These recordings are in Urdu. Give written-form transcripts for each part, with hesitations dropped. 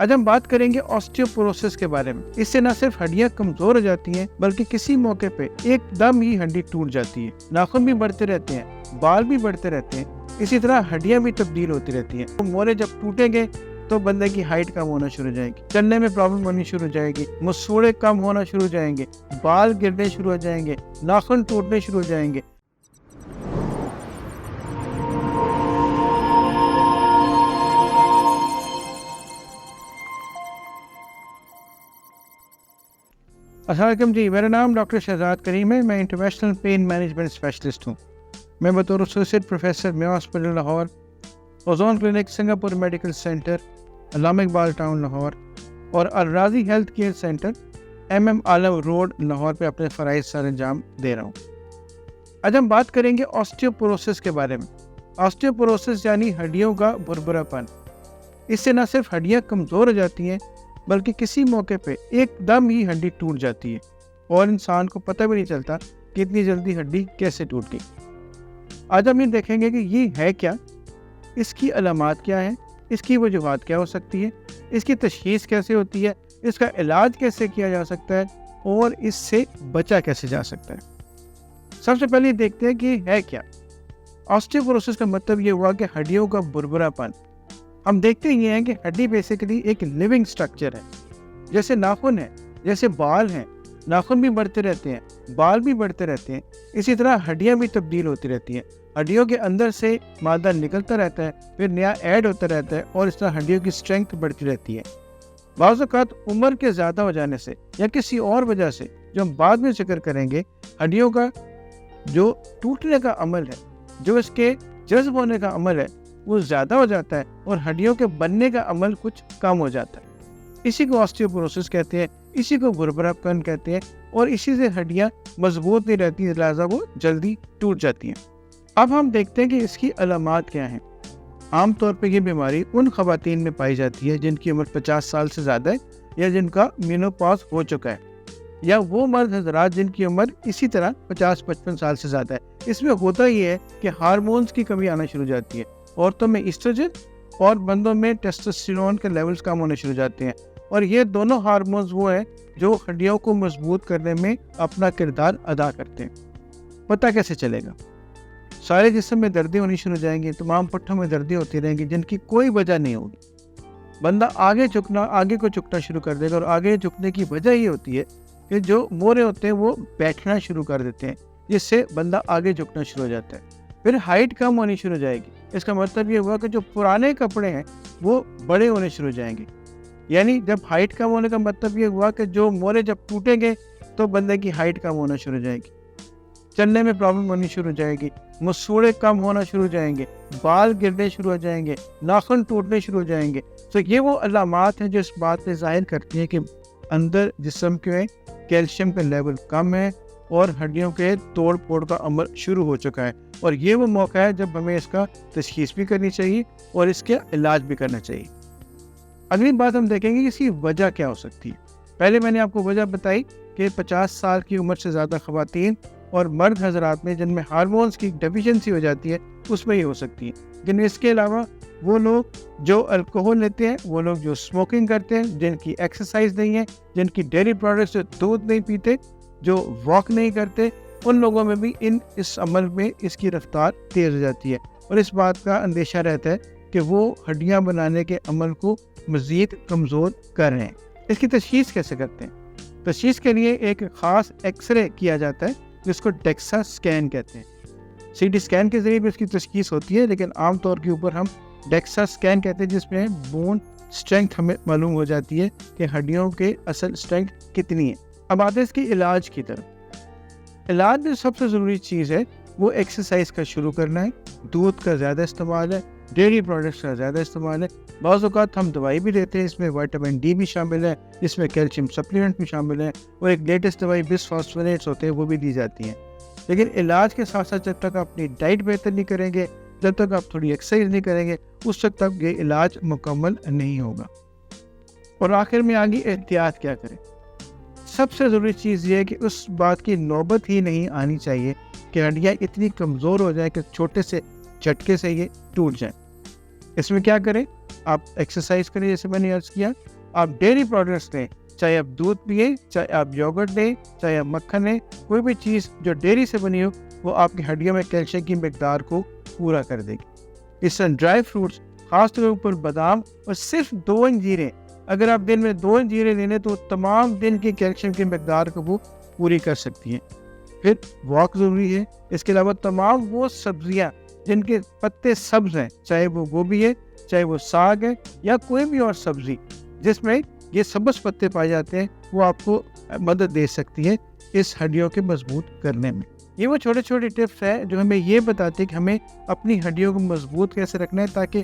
آج ہم بات کریں گے آسٹیوپوروسس کے بارے میں۔ اس سے نہ صرف ہڈیاں کمزور ہو جاتی ہیں بلکہ کسی موقع پہ ایک دم ہی ہڈی ٹوٹ جاتی ہے۔ ناخن بھی بڑھتے رہتے ہیں، بال بھی بڑھتے رہتے ہیں، اسی طرح ہڈیاں بھی تبدیل ہوتی رہتی ہیں۔ موڑے جب ٹوٹیں گے تو بندے کی ہائٹ کم ہونا شروع ہو جائے گی، چلنے میں پرابلم ہونی شروع ہو جائے گی، مسوڑے کم ہونا شروع ہو جائیں گے، بال گرنے شروع ہو جائیں گے، ناخن ٹوٹنے شروع ہو جائیں گے۔ السلام علیکم جی، میرا نام ڈاکٹر شہزاد کریم ہے۔ میں انٹرنیشنل پین مینجمنٹ اسپیشلسٹ ہوں۔ میں بطور associate professor Mayo hospital Lahore, ozone clinic Singapore medical centre, Allama Iqbal town Lahore اور Alrazi health care centre MM Alam road Lahore پہ اپنے فرائض سر انجام دے رہا ہوں۔ آج ہم بات کریں گے آسٹیوپوروسس کے بارے میں۔ آسٹیوپوروسس یعنی ہڈیوں کا بھربھرا پن۔ اس سے نہ صرف ہڈیاں کمزور ہو جاتی ہیں بلکہ کسی موقع پہ ایک دم ہی ہڈی ٹوٹ جاتی ہے اور انسان کو پتہ بھی نہیں چلتا کہ اتنی جلدی ہڈی کیسے ٹوٹ گئی۔ آج ہم یہ دیکھیں گے کہ یہ ہے کیا، اس کی علامات کیا ہیں، اس کی وجوہات کیا ہو سکتی ہے، اس کی تشخیص کیسے ہوتی ہے، اس کا علاج کیسے کیا جا سکتا ہے اور اس سے بچا کیسے جا سکتا ہے۔ سب سے پہلے دیکھتے ہیں کہ یہ ہے کیا۔ آسٹیوپوروسس کا مطلب یہ ہوا کہ ہڈیوں کا بھربھرا پن۔ ہم دیکھتے یہ ہیں کہ ہڈی بیسیکلی ایک لیونگ سٹرکچر ہے۔ جیسے ناخن ہے، جیسے بال ہیں، ناخن بھی بڑھتے رہتے ہیں، بال بھی بڑھتے رہتے ہیں، اسی طرح ہڈیاں بھی تبدیل ہوتی رہتی ہیں۔ ہڈیوں کے اندر سے مادہ نکلتا رہتا ہے، پھر نیا ایڈ ہوتا رہتا ہے اور اس طرح ہڈیوں کی اسٹرینتھ بڑھتی رہتی ہے۔ بعض اوقات عمر کے زیادہ ہو جانے سے یا کسی اور وجہ سے، جو ہم بعد میں ذکر کریں گے، ہڈیوں کا جو ٹوٹنے کا عمل ہے، جو اس کے جذب ہونے کا عمل ہے، وہ زیادہ ہو جاتا ہے اور ہڈیوں کے بننے کا عمل کچھ کم ہو جاتا ہے۔ اسی کو آسٹیوپوروسس کہتے ہیں، اسی کو بھربھرا پن کہتے ہیں اور اسی سے ہڈیاں مضبوط نہیں رہتی، لہٰذا وہ جلدی ٹوٹ جاتی ہیں۔ اب ہم دیکھتے ہیں کہ اس کی علامات کیا ہیں۔ عام طور پہ یہ بیماری ان خواتین میں پائی جاتی ہے جن کی عمر 50 سال سے زیادہ ہے یا جن کا مینوپاز ہو چکا ہے، یا وہ مرد حضرات جن کی عمر اسی طرح 50-55 سال سے زیادہ ہے۔ اس میں ہوتا یہ ہے کہ ہارمونز کی کمی آنا شروع ہو جاتی ہے۔ عورتوں میں ایسٹروجن اور مردوں میں ٹیسٹوسٹیرون کے لیولز کم ہونے شروع ہو جاتے ہیں، اور یہ دونوں ہارمونز وہ ہیں جو ہڈیوں کو مضبوط کرنے میں اپنا کردار ادا کرتے ہیں۔ پتہ کیسے چلے گا؟ سارے جسم میں دردیں ہونی شروع ہو جائیں گی، تمام پٹھوں میں دردیں ہوتی رہیں گی جن کی کوئی وجہ نہیں ہوگی۔ بندہ آگے کو جھکنا شروع کر دے گا، اور آگے جھکنے کی وجہ یہ ہوتی ہے کہ جو موڑے ہوتے ہیں وہ بیٹھنا شروع کر دیتے ہیں، جس سے بندہ آگے جھکنا شروع ہو جاتا ہے۔ پھر ہائٹ کم ہونی شروع ہو جائے گی۔ اس کا مطلب یہ ہوا کہ جو پرانے کپڑے ہیں وہ بڑے ہونے شروع ہو جائیں گے۔ یعنی جب ہائٹ کم ہونے کا مطلب یہ ہوا کہ جو موڑے جب ٹوٹیں گے تو بندے کی ہائٹ کم ہونا شروع ہو جائے گی، چلنے میں پرابلم ہونی شروع ہو جائے گی، مسوڑے کم ہونا شروع ہو جائیں گے، بال گرنے شروع ہو جائیں گے، ناخن ٹوٹنے شروع ہو جائیں گے۔ تو یہ وہ علامات ہیں جو اس بات پہ ظاہر کرتی ہیں کہ اندر جسم کے کیلشیم کا لیول کم ہے اور ہڈیوں کے توڑ پھوڑ کا عمل شروع ہو چکا ہے، اور یہ وہ موقع ہے جب ہمیں اس کا تشخیص بھی کرنی چاہیے اور اس کا علاج بھی کرنا چاہیے۔ اگلی بات ہم دیکھیں گے کہ اس کی وجہ کیا ہو سکتی ہے۔ پہلے میں نے آپ کو وجہ بتائی کہ 50 سال کی عمر سے زیادہ خواتین اور مرد حضرات میں جن میں ہارمونز کی ڈیفیشنسی ہو جاتی ہے، اس میں یہ ہو سکتی ہے۔ لیکن اس کے علاوہ وہ لوگ جو الکوہول لیتے ہیں، وہ لوگ جو اسموکنگ کرتے ہیں، جن کی ایکسرسائز نہیں ہے، جن کی ڈیری پروڈکٹس، جو دودھ نہیں پیتے، جو واک نہیں کرتے، ان لوگوں میں بھی اس عمل میں اس کی رفتار تیز ہو جاتی ہے، اور اس بات کا اندیشہ رہتا ہے کہ وہ ہڈیاں بنانے کے عمل کو مزید کمزور کر رہے ہیں۔ اس کی تشخیص کیسے کرتے ہیں؟ تشخیص کے لیے ایک خاص ایکس رے کیا جاتا ہے جس کو ڈیکسا اسکین کہتے ہیں۔ CT اسکین کے ذریعے بھی اس کی تشخیص ہوتی ہے، لیکن عام طور کے اوپر ہم ڈیکسا اسکین کہتے ہیں، جس میں بون اسٹرینتھ ہمیں معلوم ہو جاتی ہے کہ ہڈیوں کے اصل اسٹرینتھ کتنی ہے۔ اب آتے ہیں اس کی علاج کی طرف۔ علاج میں سب سے ضروری چیز ہے وہ ایکسرسائز کا شروع کرنا ہے، دودھ کا زیادہ استعمال ہے، ڈیری پروڈکٹس کا زیادہ استعمال ہے۔ بعض اوقات ہم دوائی بھی دیتے ہیں، اس میں وٹامن ڈی بھی شامل ہے، اس میں کیلشیم سپلیمنٹ بھی شامل ہے، اور ایک لیٹسٹ دوائی بس فاسفونیٹس ہوتے ہیں وہ بھی دی جاتی ہیں۔ لیکن علاج کے ساتھ ساتھ جب تک آپ اپنی ڈائٹ بہتر نہیں کریں گے، جب تک آپ تھوڑی ایکسرسائز نہیں کریں گے، اس وقت تک یہ علاج مکمل نہیں ہوگا۔ اور آخر میں آگے احتیاط کیا کریں؟ سب سے ضروری چیز یہ ہے کہ اس بات کی نوبت ہی نہیں آنی چاہیے کہ ہڈیاں اتنی کمزور ہو جائیں کہ چھوٹے سے جھٹکے سے یہ ٹوٹ جائیں۔ اس میں کیا کریں؟ آپ ایکسرسائز کریں جیسے میں نے عرض کیا, آپ ڈیری پروڈکٹس لیں, چاہے آپ دودھ پئیں, چاہے آپ یوگرٹ لیں, چاہے آپ مکھن لیں, کوئی بھی چیز جو ڈیری سے بنی ہو وہ آپ کی ہڈیوں میں کیلشیم کی مقدار کو پورا کر دے گی. اس طرح ڈرائی فروٹس, خاص طور پر بادام, اور صرف 2 انجیریں, اگر آپ دن میں 2 انجیریں لے لیں تو تمام دن کی کیلشیم کی مقدار کو وہ پوری کر سکتی ہیں. پھر واک ضروری ہے. اس کے علاوہ تمام وہ سبزیاں جن کے پتے سبز ہیں, چاہے وہ گوبھی ہے, چاہے وہ ساگ ہے, یا کوئی بھی اور سبزی جس میں یہ سبز پتے پائے جاتے ہیں, وہ آپ کو مدد دے سکتی ہے اس ہڈیوں کے مضبوط کرنے میں. یہ وہ چھوٹے چھوٹے ٹپس ہیں جو ہمیں یہ بتاتے ہیں کہ ہمیں اپنی ہڈیوں کو مضبوط کیسے رکھنا ہے تاکہ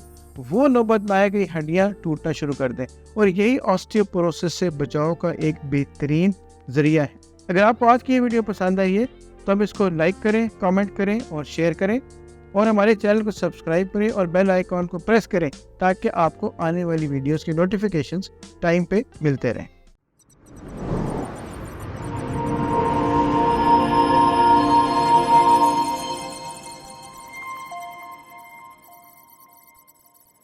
وہ نوبت نہ آئے کہ ہڈیاں ٹوٹنا شروع کر دیں, اور یہی آسٹیوپوروسس سے بچاؤ کا ایک بہترین ذریعہ ہے. اگر آپ کو آج کی یہ ویڈیو پسند آئی ہے تو ہم اس کو لائک کریں, کامنٹ کریں اور شیئر کریں, اور ہمارے چینل کو سبسکرائب کریں اور بیل آئیکن کو پریس کریں تاکہ آپ کو آنے والی ویڈیوز کی نوٹیفیکیشنز ٹائم پہ ملتے رہیں.